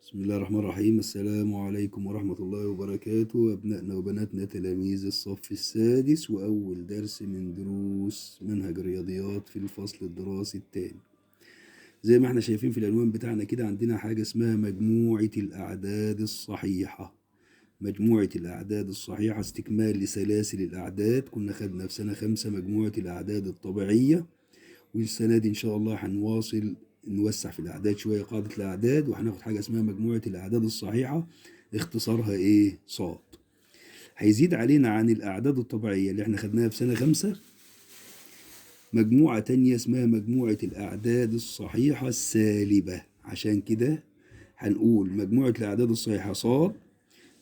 بسم الله الرحمن الرحيم. السلام عليكم ورحمة الله وبركاته، أبنائنا وبناتنا تلاميذ الصف السادس وأول درس من دروس منهج الرياضيات في الفصل الدراسي الثاني. زي ما احنا شايفين في العنوان بتاعنا كده عندنا حاجة اسمها مجموعة الأعداد الصحيحة. مجموعة الأعداد الصحيحة استكمال لسلاسل الأعداد. كنا خدنا في سنة 5 مجموعة الأعداد الطبيعية، والسنة دي إن شاء الله هنواصل نوسع في الأعداد شوية، قاعدة الأعداد، وهناخد حاجة اسمها مجموعة الأعداد الصحيحة، اختصارها إيه؟ صاد. هيزيد علينا عن الأعداد الطبيعية اللي احنا خدناها في سنة 5 مجموعة تانية اسمها مجموعة الأعداد الصحيحة السالبة. عشان كده هنقول مجموعة الأعداد الصحيحة صاد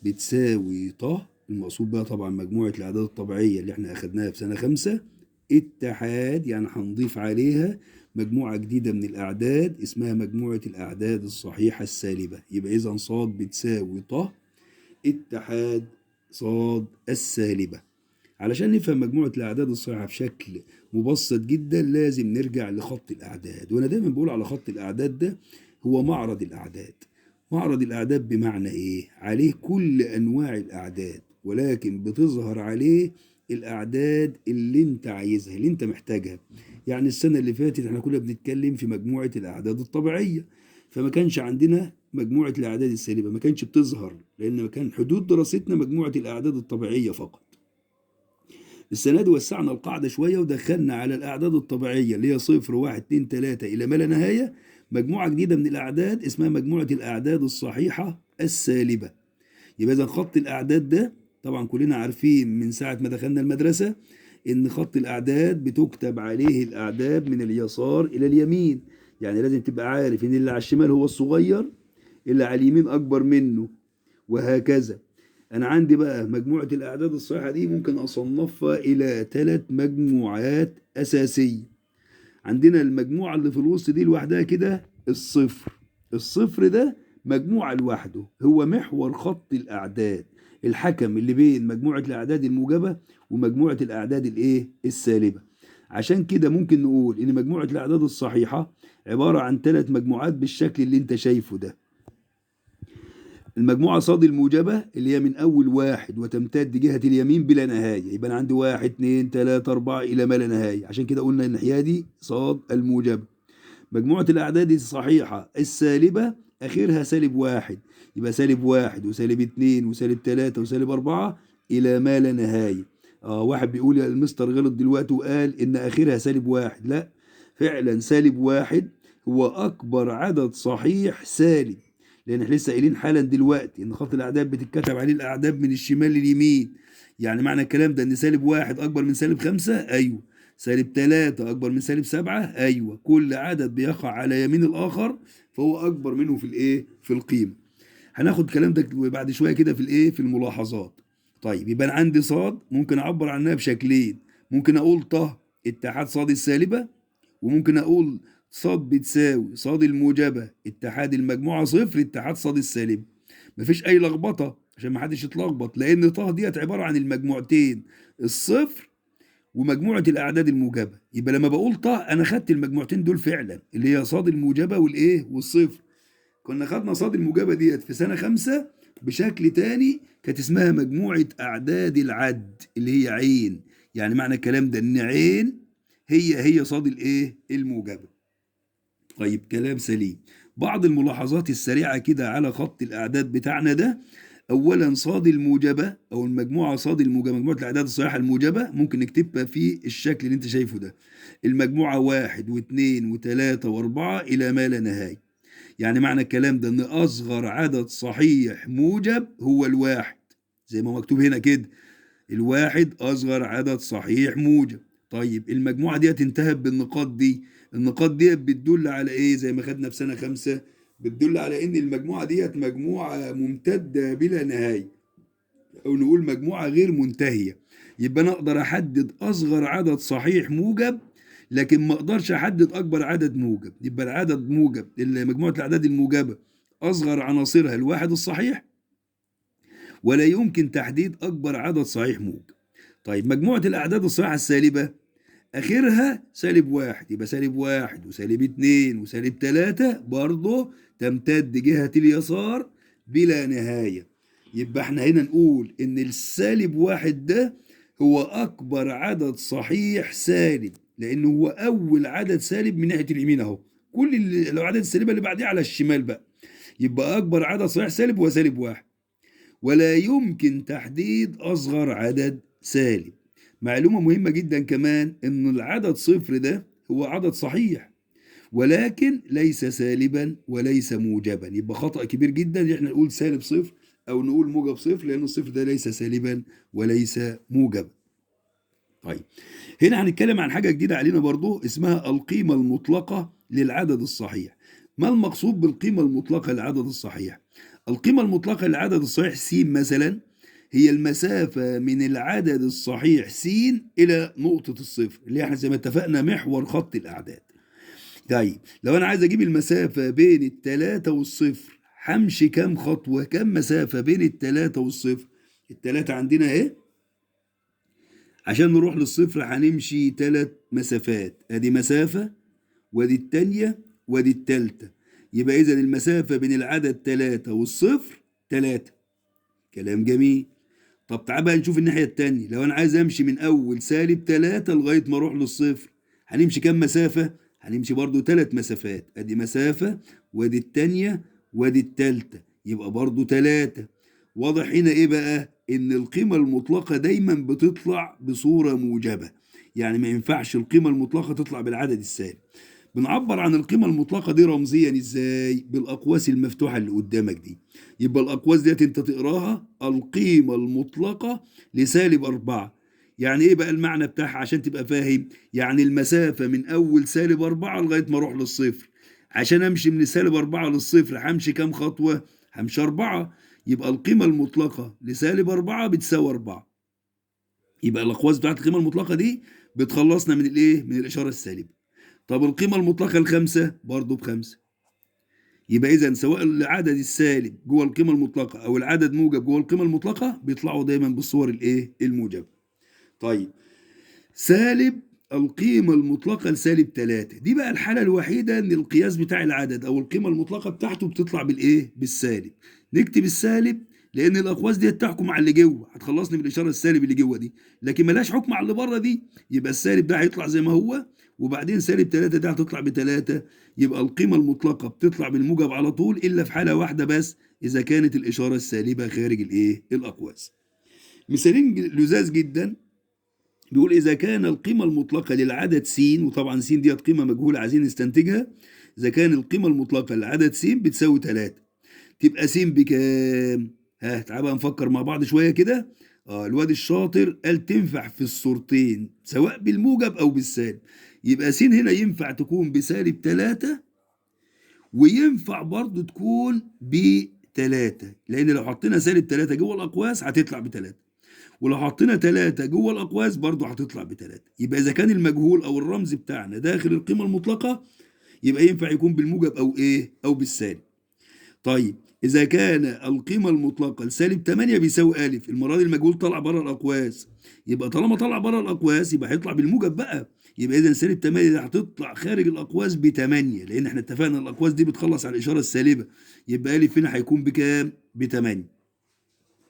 بتساوي ط، المقصود بقى طبعا مجموعة الأعداد الطبيعية اللي احنا أخدناها في سنة 5 اتحاد، يعني هنضيف عليها مجموعة جديدة من الأعداد اسمها مجموعة الأعداد الصحيحة السالبة. يبقى إذا صاد بتساوي ط اتحاد صاد السالبة. علشان نفهم مجموعة الأعداد الصحيحة بشكل مبسط جدا لازم نرجع لخط الأعداد، وأنا دايما بقول على خط الأعداد ده هو معرض الأعداد. معرض الأعداد بمعنى إيه؟ عليه كل أنواع الأعداد، ولكن بتظهر عليه الأعداد اللي أنت عايزها، اللي أنت محتاجها. يعني السنة اللي فاتت احنا كنا بنتكلم في مجموعة الأعداد الطبيعية، فما كانش عندنا مجموعة الأعداد السالبة، ما كانش بتظهر، لأن كان حدود دراستنا مجموعة الأعداد الطبيعية فقط. السنة دي وسعنا القاعدة شوية ودخلنا على الأعداد الطبيعية اللي هي صفر واحد اتنين تلاتة إلى ما لا نهاية مجموعة جديدة من الأعداد اسمها مجموعة الأعداد الصحيحة السالبة. يبقى إذا خط الأعداد ده طبعا كلنا عارفين من ساعة ما دخلنا المدرسة إن خط الأعداد بتكتب عليه الأعداد من اليسار إلى اليمين. يعني لازم تبقى عارف إن اللي على الشمال هو الصغير، اللي على اليمين أكبر منه، وهكذا. أنا عندي بقى مجموعة الأعداد الصحيحة دي ممكن أصنفها إلى 3 مجموعات أساسية. عندنا المجموعة اللي في الوسط دي لوحدها كده الصفر. الصفر ده مجموعة لوحده، هو محور خط الأعداد، الحكم اللي بين مجموعة الأعداد الموجبة ومجموعة الأعداد الإيه؟ السالبة. عشان كده ممكن نقول إن مجموعة الأعداد الصحيحة عبارة عن 3 مجموعات بالشكل اللي أنت شايفه ده. المجموعة صاد الموجبة اللي هي من أول واحد وتمتد جهة اليمين بلا نهاية، يبقى أنا عندي واحد اتنين تلاتة أربعة إلى ما لا نهاية، عشان كده قلنا الناحية دي صاد الموجبة. مجموعة الأعداد الصحيحة السالبة آخرها سالب واحد، يبقى سالب واحد وسالب اتنين وسالب تلاتة وسالب أربعة إلى ما لا نهاية. واحد بيقول يا المستر غلط دلوقتي وقال إن آخرها سالب واحد، لا، فعلا سالب واحد هو أكبر عدد صحيح سالب، لأن احنا لسه قايلين حالا دلوقتي إن خط الأعداد بتتكتب عليه الأعداد من الشمال لليمين. يعني معنى الكلام ده إن سالب واحد أكبر من سالب خمسة؟ أيوه. سالب تلاتة أكبر من سالب سبعة؟ أيوه. كل عدد بيقع على يمين الآخر فهو أكبر منه في الإيه؟ في القيمة. هناخد الكلام ده بعد شوية كده في الإيه؟ في الملاحظات. طيب يبقى أنا عندي صاد ممكن أعبر عنها بشكلين، ممكن أقول ط اتحاد صاد السالبة، وممكن أقول صاد بتساوي صاد الموجبة اتحاد المجموعة صفر اتحاد صاد السالبة. مفيش أي لخبطة عشان محدش يتلخبط، لأن ط ديت عبارة عن المجموعتين الصفر ومجموعة الأعداد الموجبة. يبقى لما بقول ط أنا خدت المجموعتين دول فعلا اللي هي صاد الموجبة والإيه؟ والصفر. كنا خدنا صاد الموجبة ديت في سنة 5 بشكل تاني، كانت اسمها مجموعة أعداد العد اللي هي عين. يعني معنى الكلام ده إن عين هي صاد الإيه؟ الموجبة. طيب كلام سليم. بعض الملاحظات السريعة كده على خط الأعداد بتاعنا ده. أولا صاد الموجبة أو المجموعة صاد الموجبة، مجموعة الأعداد الصحيحة الموجبة ممكن نكتبها في الشكل اللي أنت شايفه ده. المجموعة واحد واثنين وثلاثة وأربعة إلى ما لا نهاية. يعني معنى الكلام ده إن أصغر عدد صحيح موجب هو الواحد، زي ما مكتوب هنا كده، الواحد أصغر عدد صحيح موجب. طيب المجموعة دي انتهت بالنقاط دي. النقاط دي بتدل على إيه؟ زي ما خدنا في سنة 5 بتدل على إن المجموعة دي مجموعة ممتدة بلا نهاية، أو نقول مجموعة غير منتهية. يبقى أنا أقدر أحدد أصغر عدد صحيح موجب، لكن ما أقدرش أحدد أكبر عدد موجب. يبقى العدد موجب مجموعة الأعداد الموجبة أصغر عناصرها الواحد الصحيح، ولا يمكن تحديد أكبر عدد صحيح موجب. طيب مجموعة الأعداد الصحيحة السالبة آخرها سالب واحد، يبقى سالب واحد وسالب اتنين وسالب تلاتة برضه تمتد جهة اليسار بلا نهاية. يبقى احنا هنا نقول إن السالب واحد ده هو أكبر عدد صحيح سالب، لأنه هو أول عدد سالب من ناحية اليمين أهو. كل الأعداد السالبة اللي بعديها على الشمال بقى. يبقى أكبر عدد صحيح سالب هو سالب واحد، ولا يمكن تحديد أصغر عدد سالب. معلومة مهمة جدا كمان إن العدد صفر ده هو عدد صحيح، ولكن ليس سالبا وليس موجبا. يبقى خطأ كبير جدا إن احنا نقول سالب صفر أو نقول موجب صفر، لأن الصفر ده ليس سالبا وليس موجبا. طيب، هنا هنتكلم عن حاجة جديدة علينا برضو اسمها القيمة المطلقة للعدد الصحيح. ما المقصود بالقيمة المطلقة للعدد الصحيح؟ القيمة المطلقة للعدد الصحيح س مثلا هي المسافة من العدد الصحيح س إلى نقطة الصفر، اللي احنا زي ما اتفقنا محور خط الأعداد. طيب، لو أنا عايز أجيب المسافة بين التلاتة والصفر همشي كام خطوة؟ كام مسافة بين التلاتة والصفر؟ التلاتة عندنا اهي، عشان نروح للصفر هنمشي 3 مسافات، ادي مسافة وادي التانية وادي التالتة. يبقى اذا المسافة بين العدد 3 والصفر 3. كلام جميل. طب تعال بقى نشوف الناحية التانية. لو انا عايز امشي من اول -3 لغاية ما اروح للصفر هنمشي كام مسافة؟ هنمشي برضو 3 مسافات، ادي مسافة وادي التانية وادي التالتة، يبقى برضو 3. واضح هنا ايه بقى؟ ان القيمة المطلقة دايما بتطلع بصورة موجبة، يعني ما ينفعش القيمة المطلقة تطلع بالعدد السالب. بنعبر عن القيمة المطلقة دي رمزيا ازاي؟ بالاقواس المفتوحة اللي قدامك دي. يبقى الاقواس ديت انت تقراها القيمة المطلقة لسالب 4. يعني ايه بقى المعنى بتاعها عشان تبقى فاهم؟ يعني المسافة من اول -4 لغاية ما اروح للصفر. عشان امشي من -4 للصفر همشي كام خطوة؟ همشي 4. يبقى القيمة المطلقة لسالب 4 بتساوي 4. يبقى الأقواس بتاعت القيمة المطلقة دي بتخلصنا من الإيه؟ من الإشارة السالبة. طب القيمة المطلقة ل5 برضه ب5. يبقى إذا سواء العدد السالب جوه القيمة المطلقة أو العدد موجب جوه القيمة المطلقة بيطلعوا دايما بالصور الإيه؟ الموجبة. طيب، سالب القيمة المطلقة لسالب 3 دي بقى الحالة الوحيدة ان القياس بتاع العدد او القيمة المطلقة بتاعته بتطلع بالايه؟ بالسالب. نكتب السالب لان الاقواس دي تحكم على اللي جوه، هتخلصني من الاشارة السالب اللي جوه دي، لكن ملهاش حكم على اللي بره دي. يبقى السالب ده هيطلع زي ما هو، وبعدين -3 ده هتطلع ب3. يبقى القيمة المطلقة بتطلع بالموجب على طول الا في حالة واحدة بس، اذا كانت الاشارة السالبة خارج الايه؟ الاقواس. مثالين لذاذ جدا. بيقول إذا كان القيمة المطلقة للعدد س، وطبعا س ديت قيمة مجهولة عايزين نستنتجها. إذا كان القيمة المطلقة للعدد س بتساوي 3، تبقى س بكام؟ ها تعال بقى نفكر مع بعض شوية كده. الواد الشاطر قال تنفع في الصورتين سواء بالموجب أو بالسالب. يبقى س هنا ينفع تكون بسالب 3، وينفع برضو تكون ب3، لأن لو حطينا -3 جوه الأقواس هتطلع ب3، ولو حطينا 3 جوه الاقواس برضه هتطلع ب3. يبقى اذا كان المجهول او الرمز بتاعنا داخل القيمه المطلقه يبقى ينفع يكون بالموجب او ايه؟ او بالسالب. طيب، اذا كان القيمه المطلقه لسالب 8 بيساوي الف، المره دي المجهول طلع بره الاقواس، يبقى طالما طلع بره الاقواس يبقى هيطلع بالموجب بقى. يبقى اذا -8 دي هتطلع خارج الاقواس ب8، لان احنا اتفقنا الاقواس دي بتخلص على الاشاره السالبه. يبقى الف هنا هيكون بكام؟ ب8.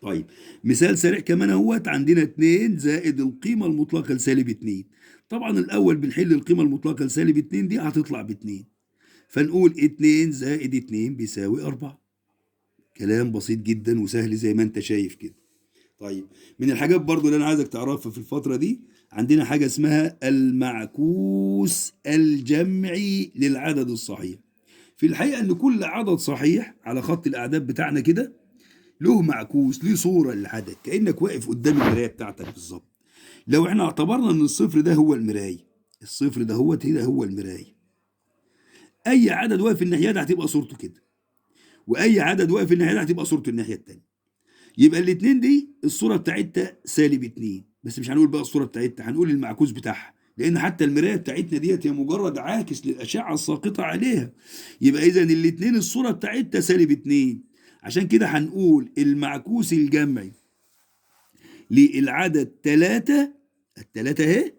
طيب، مثال سريع كمان اهوت. عندنا 2 زائد القيمة المطلقة لسالب 2. طبعا الأول بنحل القيمة المطلقة لسالب 2 دي هتطلع ب2، فنقول 2 زائد 2 بيساوي 4. كلام بسيط جدا وسهل زي ما انت شايف كده. طيب، من الحاجات برضو اللي انا عايزك تعرفها في الفترة دي، عندنا حاجة اسمها المعكوس الجمعي للعدد الصحيح. في الحقيقة ان كل عدد صحيح على خط الأعداد بتاعنا كده له معكوس، ليه صورة للعدد، كأنك واقف قدام المراية بتاعتك بالظبط. لو احنا اعتبرنا ان الصفر ده هو المراية، الصفر ده هو المراية، اي عدد واقف الناحية ده هتبقى صورته كده، واي عدد واقف الناحية ده هتبقى صورته الناحية التانية. يبقى الاتنين دي الصورة بتاعتها -2، بس مش هنقول بقى الصورة بتاعتها، هنقول المعكوس بتاعها، لان حتى المراية بتاعتنا ديت هي مجرد عاكس للأشعة الساقطة عليها. يبقى اذا الاتنين الصورة بتاعتها -2، عشان كده هنقول المعكوس الجمعي للعدد 3. التلاتة اهي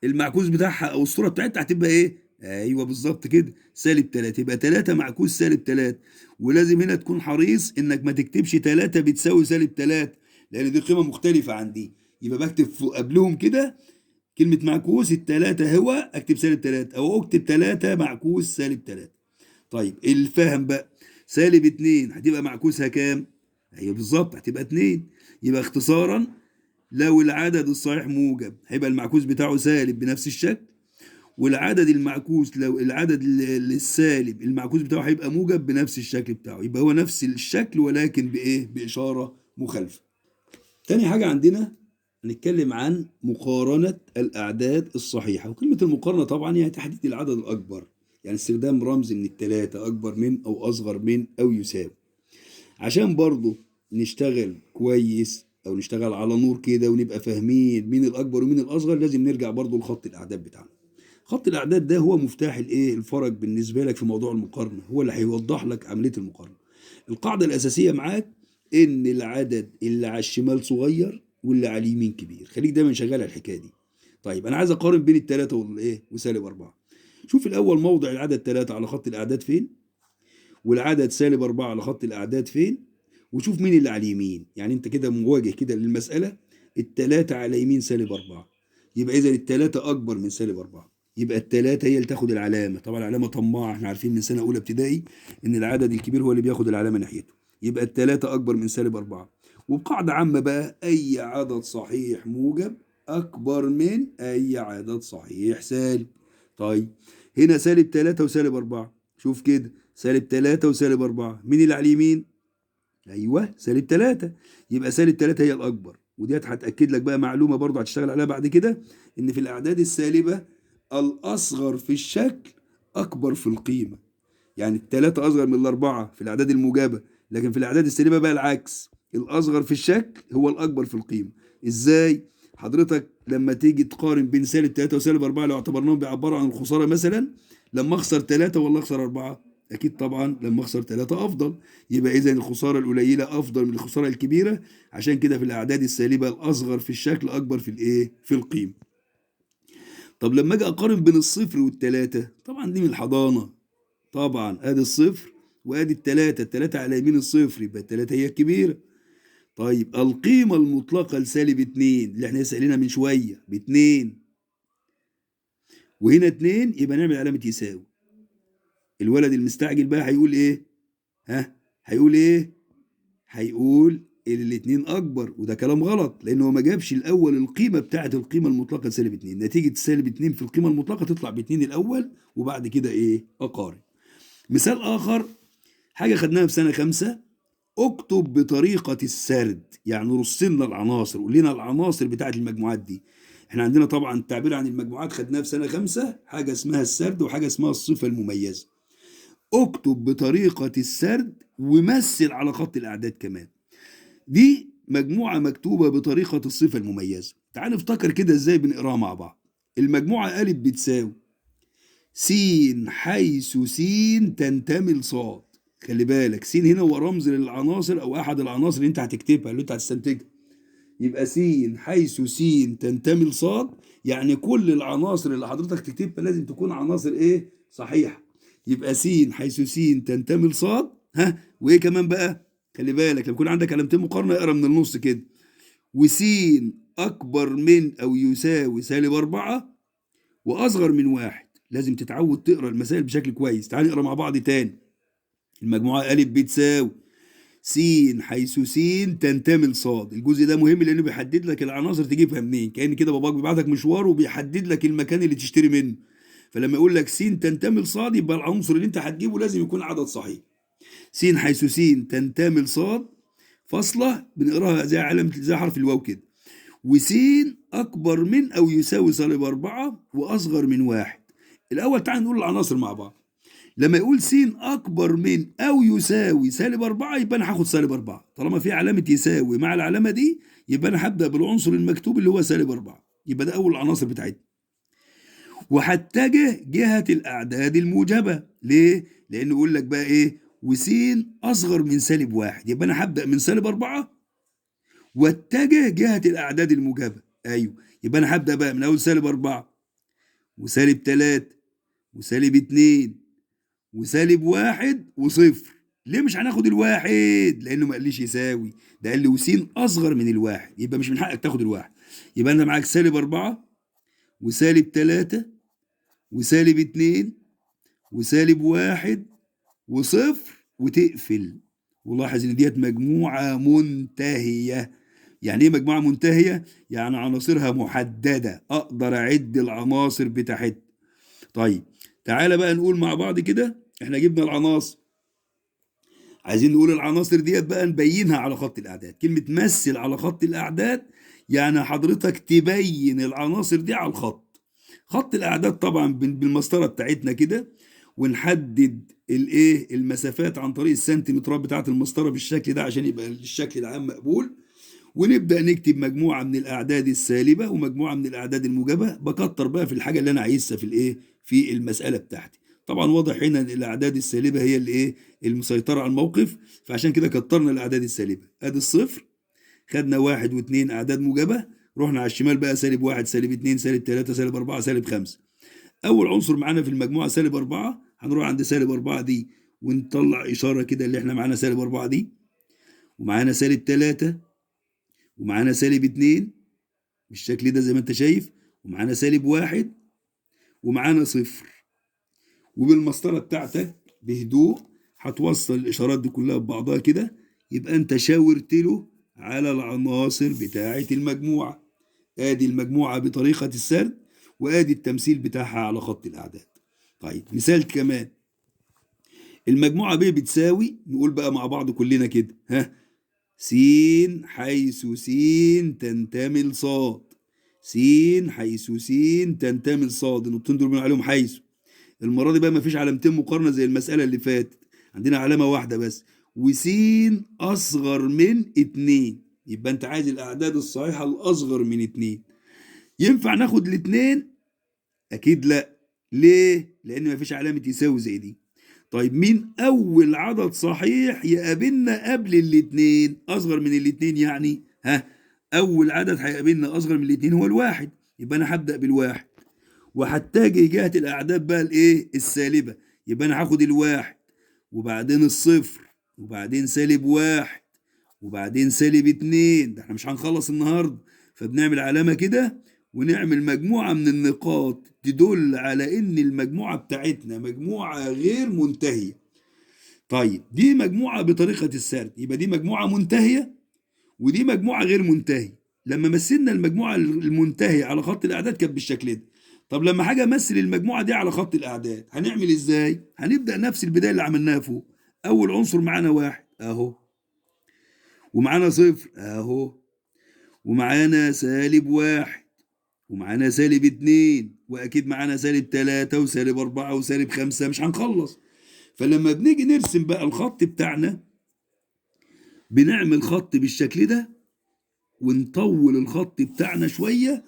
المعكوس بتاعها او الصوره بتاعتها هتبقى ايه؟ ايوه بالظبط كده، سالب 3. يبقى 3 معكوس سالب 3. ولازم هنا تكون حريص انك ما تكتبش 3 بتساوي سالب 3، لان دي قيمه مختلفه عن دي. يبقى بكتب قبلهم كده كلمه معكوس الثلاثه، هو اكتب سالب 3 او اكتب 3 معكوس سالب 3. طيب الفهم بقى، سالب 2 هتبقى معكوسها كام؟ ايوه بالظبط هتبقى 2. يبقى اختصارا، لو العدد الصحيح موجب هيبقى المعكوس بتاعه سالب بنفس الشكل، والعدد المعكوس لو العدد السالب المعكوس بتاعه هيبقى موجب بنفس الشكل بتاعه. يبقى هو نفس الشكل ولكن بايه؟ بإشارة مخالفة. تاني حاجة عندنا هنتكلم عن مقارنة الأعداد الصحيحة. وكلمة المقارنة طبعا هي تحديد العدد الأكبر، يعني استخدام رمز من التلاتة، أكبر من أو أصغر من أو يساوي. عشان برضه نشتغل كويس أو نشتغل على نور كده ونبقى فاهمين مين الأكبر ومين الأصغر، لازم نرجع برضه لخط الأعداد بتاعنا. خط الأعداد ده هو مفتاح الإيه؟ الفرق بالنسبة لك في موضوع المقارنة، هو اللي هيوضح لك عملية المقارنة. القاعدة الأساسية معاك إن العدد اللي على الشمال صغير واللي على اليمين كبير، خليك دايما شغال على الحكاية دي. طيب أنا عايز أقارن بين التلاتة والإيه؟ وسالب 4. شوف الأول موضع العدد 3 على خط الأعداد فين، والعدد سالب 4 على خط الأعداد فين، وشوف مين اللي على اليمين. يعني أنت كده مواجه كده للمسألة، التلاتة على يمين سالب 4، يبقى إذا التلاتة أكبر من سالب 4. يبقى التلاتة هي اللي تاخد العلامة. طبعا العلامة طماعة، احنا عارفين من سنة أولى ابتدائي إن العدد الكبير هو اللي بياخد العلامة ناحيته. يبقى التلاتة أكبر من سالب 4. وبقاعدة عامة بقى، أي عدد صحيح موجب أكبر من أي عدد صحيح سالب. طيب هنا سالب 3 وسالب 4، شوف كده سالب 3 وسالب 4، مين اللي على اليمين؟ ايوه سالب 3. يبقى سالب 3 هي الاكبر. وديت هتاكد لك بقى معلومه برضه هتشتغل عليها بعد كده، ان في الاعداد السالبه الاصغر في الشكل اكبر في القيمه. يعني الثلاثه اصغر من الاربعه في الاعداد الموجبه، لكن في الاعداد السالبه بقى العكس، الاصغر في الشكل هو الاكبر في القيمه. ازاي؟ حضرتك لما تيجي تقارن بين سالب 3 وسالب 4، لو اعتبرناهم بيعبروا عن الخساره مثلا، لما اخسر 3 ولا اخسر 4؟ اكيد طبعا لما اخسر 3 افضل. يبقى اذا الخساره القليله افضل من الخساره الكبيره. عشان كده في الاعداد السالبه الاصغر في الشكل اكبر في الايه؟ في القيمه. طب لما اجي اقارن بين الصفر والثلاثه، طبعا دي من الحضانه. طبعا ادي الصفر وادي الثلاثه، الثلاثه على يمين الصفر، يبقى الثلاثه هي الكبيره. طيب القيمه المطلقه لسالب 2 اللي احنا سالنا من شويه ب 2، وهنا 2، يبقى نعمل علامه يساوي. الولد المستعجل بقى هيقول ايه؟ ها؟ هيقول ايه؟ هيقول ان الاتنين اكبر، وده كلام غلط، لان هو ما جابش الاول القيمه بتاعه القيمه المطلقه سالب 2. نتيجه سالب 2 في القيمه المطلقه تطلع ب 2 الاول، وبعد كده ايه؟ اقارن. مثال اخر، حاجه خدناها في سنه 5، اكتب بطريقه السرد. يعني رص لنا العناصر، قول لنا العناصر بتاعه المجموعات دي. احنا عندنا طبعا التعبير عن المجموعات خدناها في سنه 5، حاجه اسمها السرد وحاجه اسمها الصفه المميزه. اكتب بطريقه السرد ومثل على خط الاعداد كمان. دي مجموعة مكتوبة بطريقة الصفة المميزة. تعال نفتكر كده ازاي بنقراها مع بعض. المجموعة أ بتساوي س حيث س تنتمي لصاد. خلي بالك س هنا هو رمز للعناصر أو أحد العناصر اللي أنت هتكتبها، اللي أنت هتستنتجها. يبقى س حيث س تنتمي لصاد، يعني كل العناصر اللي حضرتك تكتبها لازم تكون عناصر إيه؟ صحيحة. يبقى س حيث س تنتمي لصاد. ها؟ وإيه كمان بقى؟ خلي بالك لما يكون عندك علامتين مقارنة اقرا من النص كده. وس أكبر من أو يساوي سالب 4 وأصغر من 1. لازم تتعود تقرا المسائل بشكل كويس. تعال نقرا مع بعض تاني. المجموعة أ بتساوي س حيث س تنتمي لصاد. الجزء ده مهم لأنه بيحدد لك العناصر تجيبها منين، كأن كده باباك بيبعتك مشوار وبيحدد لك المكان اللي تشتري منه. فلما يقول لك س تنتمي لصاد، يبقى العنصر اللي أنت هتجيبه لازم يكون عدد صحيح. س حيث س تنتمي لصاد فاصلة، بنقراها زي علامة زي حرف الواو كده. وس أكبر من أو يساوي سالب 4 وأصغر من 1. الأول تعال نقول العناصر مع بعض. لما يقول س أكبر من أو يساوي سالب 4، يبقى أنا هاخد سالب 4. طالما في علامة يساوي مع العلامة دي، يبقى أنا هبدأ بالعنصر المكتوب اللي هو سالب 4. يبقى ده أول العناصر بتاعتنا. وهتجه جهة الأعداد الموجبة. ليه؟ لأنه يقول لك بقى إيه؟ وس أصغر من سالب 1، يبقى أنا هبدأ من سالب 4 واتجه جهة الأعداد الموجبة. أيوه، يبقى أنا هبدأ بقى من أول سالب 4 وسالب 3 وسالب 2 وسالب 1 وصفر. ليه مش هناخد الواحد؟ لأنه ما قاليش يساوي، ده قال لي وسين أصغر من الواحد، يبقى مش من حقك تاخد الواحد. يبقى أنت معاك سالب 4 وسالب 3 وسالب 2 وسالب 1 وصفر وتقفل. ولاحظ إن ديت مجموعة منتهية. يعني إيه مجموعة منتهية؟ يعني عناصرها محددة، أقدر أعد العناصر بتاعتها. طيب تعالى بقى نقول مع بعض كده، احنا جبنا العناصر، عايزين نقول العناصر ديت بقى نبينها على خط الأعداد. كلمة مثل على خط الأعداد يعني حضرتك تبين العناصر دي على الخط. خط الأعداد طبعا بالمسطرة بتاعتنا كده، ونحدد الايه المسافات عن طريق السنتيمترات بتاعة المسطرة بالشكل ده عشان يبقى الشكل العام مقبول. ونبدأ نكتب مجموعة من الأعداد السالبة ومجموعة من الأعداد الموجبة، بكتر بقى في الحاجة اللي أنا عايزها في الإيه في المسألة بتاعتي. طبعا واضح هنا ان الاعداد السالبه هي اللي ايه المسيطره على الموقف، فعشان كده كترنا الاعداد السالبه. ادي الصفر، خدنا واحد واثنين اعداد موجبه، رحنا على الشمال بقى سالب واحد سالب اتنين سالب تلاته سالب اربعه سالب خمسه. اول عنصر معانا في المجموعه سالب اربعه، هنروح عند سالب اربعه دي ونطلع اشاره كده اللي احنا معانا سالب اربعه دي، ومعانا سالب تلاته ومعانا سالب اتنين بالشكل ده زي ما انت شايف، ومعانا سالب واحد ومعانا صفر. وبالمسطره بتاعتك بهدوء هتوصل الاشارات دي كلها ببعضها كده، يبقى انت شاورت له على العناصر بتاعه المجموعه. ادي المجموعه بطريقه السرد، وادي التمثيل بتاعها على خط الاعداد. طيب مثال كمان، المجموعه ب بتساوي، نقول بقى مع بعض كلنا كده، ها، س حيث س تنتمي لصاد. س حيث س تنتمي لصاد، النقطتين دول بنقول عليهم حيث. المرة دي بقى مفيش علامتين مقارنة زي المسألة اللي فاتت، عندنا علامة واحدة بس، وسين أصغر من اتنين. يبقى أنت عايز الأعداد الصحيحة الأصغر من اتنين. ينفع ناخد الاتنين؟ أكيد لأ. ليه؟ لأن مفيش علامة يساوي زي دي. طيب مين أول عدد صحيح يقابلنا قبل الاتنين؟ أصغر من الاتنين يعني، ها؟ أول عدد هيقابلنا أصغر من الاتنين هو الواحد، يبقى أنا هبدأ بالواحد. وهتجه جهة الأعداد بقى الإيه؟ السالبة. يبقى أنا هاخد الواحد وبعدين الصفر وبعدين سالب واحد وبعدين سالب اتنين. ده احنا مش هنخلص النهارده، فبنعمل علامة كده ونعمل مجموعة من النقاط تدل على إن المجموعة بتاعتنا مجموعة غير منتهية. طيب دي مجموعة بطريقة السرد، يبقى دي مجموعة منتهية ودي مجموعة غير منتهية. لما مثلنا المجموعة المنتهية على خط الأعداد كانت بالشكل ده. طب لما حاجة أمثل المجموعة دي على خط الأعداد هنعمل إزاي؟ هنبدأ نفس البداية اللي عملناها فوق. أول عنصر معانا واحد أهو، ومعانا صفر أهو، ومعانا سالب واحد، ومعانا سالب اتنين، وأكيد معانا سالب تلاتة وسالب أربعة وسالب خمسة، مش هنخلص. فلما بنيجي نرسم بقى الخط بتاعنا بنعمل خط بالشكل ده ونطول الخط بتاعنا شوية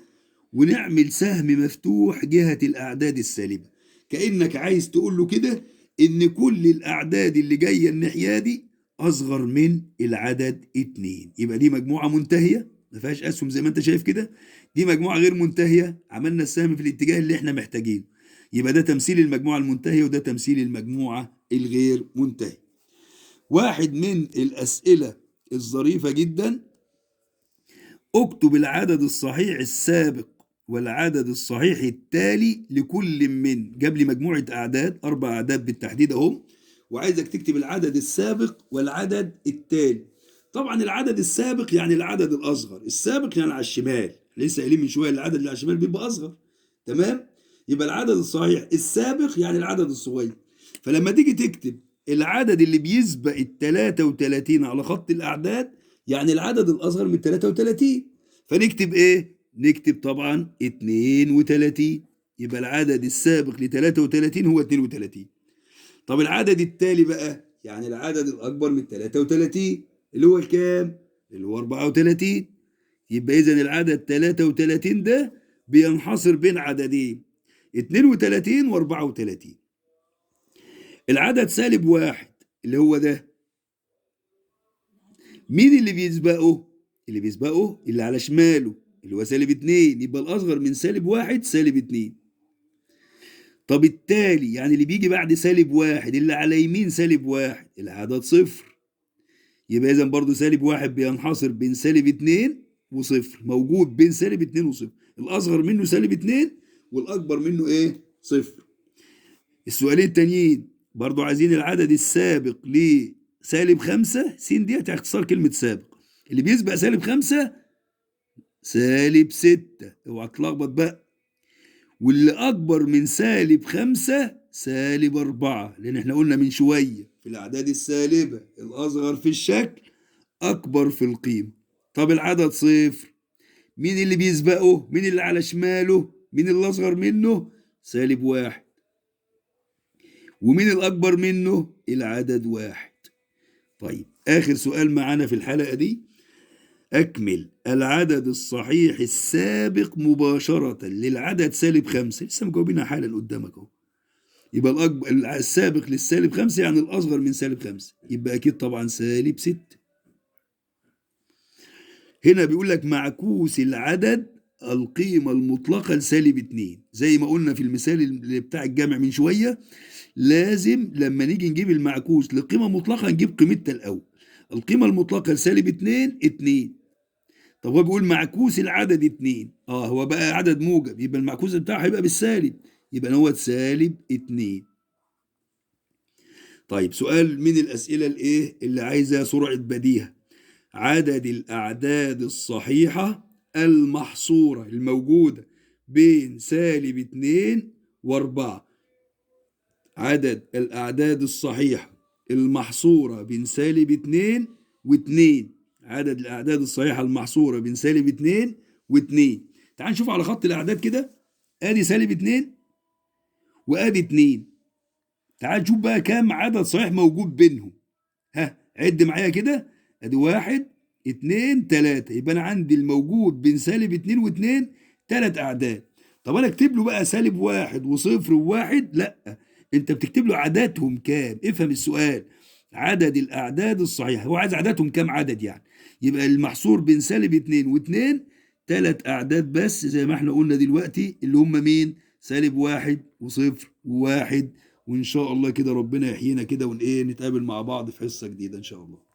ونعمل سهم مفتوح جهة الأعداد السالبة، كأنك عايز تقول له كده إن كل الأعداد اللي جاية الناحية دي أصغر من العدد اتنين. يبقى دي مجموعة منتهية ما فيهاش أسهم زي ما أنت شايف كده، دي مجموعة غير منتهية عملنا السهم في الاتجاه اللي إحنا محتاجينه. يبقى ده تمثيل المجموعة المنتهية وده تمثيل المجموعة الغير منتهية. واحد من الأسئلة الظريفة جدا، اكتب العدد الصحيح السابق والعدد الصحيح التالي لكل من، جاب لي مجموعة أعداد، أربع أعداد بالتحديد أهم، وعايزك تكتب العدد السابق والعدد التالي. طبعا العدد السابق يعني العدد الأصغر، السابق يعني على الشمال، لسه قايلين من شوية العدد اللي على الشمال بيبقى أصغر، تمام؟ يبقى العدد الصحيح السابق يعني العدد الصغير. فلما تيجي تكتب العدد اللي بيسبق ال 33 على خط الأعداد يعني العدد الأصغر من 33، فنكتب إيه؟ نكتب طبعا 32. يبقى العدد السابق ل 33 هو 32. طب العدد التالي بقى يعني العدد الأكبر من 33 اللي هو الكام؟ اللي هو 34. يبقى إذا العدد 33 ده بينحصر بين عددين 32 و 34. العدد سالب واحد اللي هو ده مين اللي بيسبقه؟ اللي بيسبقه اللي على شماله اللي هو سالب اتنين، يبقى الأصغر من سالب واحد سالب اتنين. طب التالي يعني اللي بيجي بعد سالب واحد اللي على يمين سالب واحد العدد صفر، يبقى إذا برضه سالب واحد بينحصر بين سالب اتنين وصفر، موجود بين سالب اتنين وصفر، الأصغر منه سالب اتنين والأكبر منه إيه؟ صفر. السؤالين التانيين برضه عايزين العدد السابق لسالب خمسة، س ديت اختصار كلمة سابق، اللي بيسبق سالب خمسة سالب ستة، اوعى تلخبط بقى، واللي أكبر من سالب خمسة سالب أربعة، لأن احنا قلنا من شوية في الأعداد السالبة الأصغر في الشكل أكبر في القيمة. طب العدد صفر مين اللي بيسبقه؟ مين اللي على شماله؟ مين اللي أصغر منه؟ سالب واحد. ومين الأكبر منه؟ العدد واحد. طيب آخر سؤال معانا في الحلقة دي، أكمل العدد الصحيح السابق مباشرة للعدد سالب خمسة، لسه مجاوبينها حالا قدامك أهو. يبقى الأكبر السابق للسالب خمسة يعني الأصغر من سالب خمسة، يبقى أكيد طبعا سالب ستة. هنا بيقول لك معكوس العدد القيمة المطلقة لسالب اتنين، زي ما قلنا في المثال اللي بتاع الجمع من شوية، لازم لما نيجي نجيب المعكوس لقيمة مطلقة نجيب قيمتها الأول. القيمة المطلقة لسالب اتنين اتنين، طب هو بيقول معكوس العدد اتنين، هو بقى عدد موجب، يبقى المعكوس بتاعه هيبقى بالسالب، يبقى هو سالب اتنين. طيب سؤال من الأسئلة الإيه اللي عايزة سرعة بديهة، عدد الأعداد الصحيحة المحصورة الموجودة بين سالب اتنين وأربعة، عدد الأعداد الصحيحة المحصورة بين سالب اتنين واتنين، عدد الأعداد الصحيحة المحصورة بين سالب اتنين واتنين. تعال نشوف على خط الأعداد كده، آدي سالب اتنين وآدي اتنين، تعال نشوف بقى كام عدد صحيح موجود بينهم. ها عد معايا كده، ادي واحد اتنين تلاتة، يبقى انا عندي الموجود بين سالب اتنين واتنين تلات اعداد. طب انا اكتب له بقى سالب واحد وصفر وواحد؟ لا، انت بتكتب له عددهم كام. افهم السؤال، عدد الاعداد الصحيحة، هو عايز عددهم كام عدد يعني، يبقى المحصور بين سالب اتنين واتنين تلات اعداد بس، زي ما احنا قلنا دلوقتي، اللي هم مين؟ سالب واحد وصفر وواحد. وان شاء الله كده ربنا يحيينا كده ون ايه نتقابل مع بعض في حصة جديدة ان شاء الله.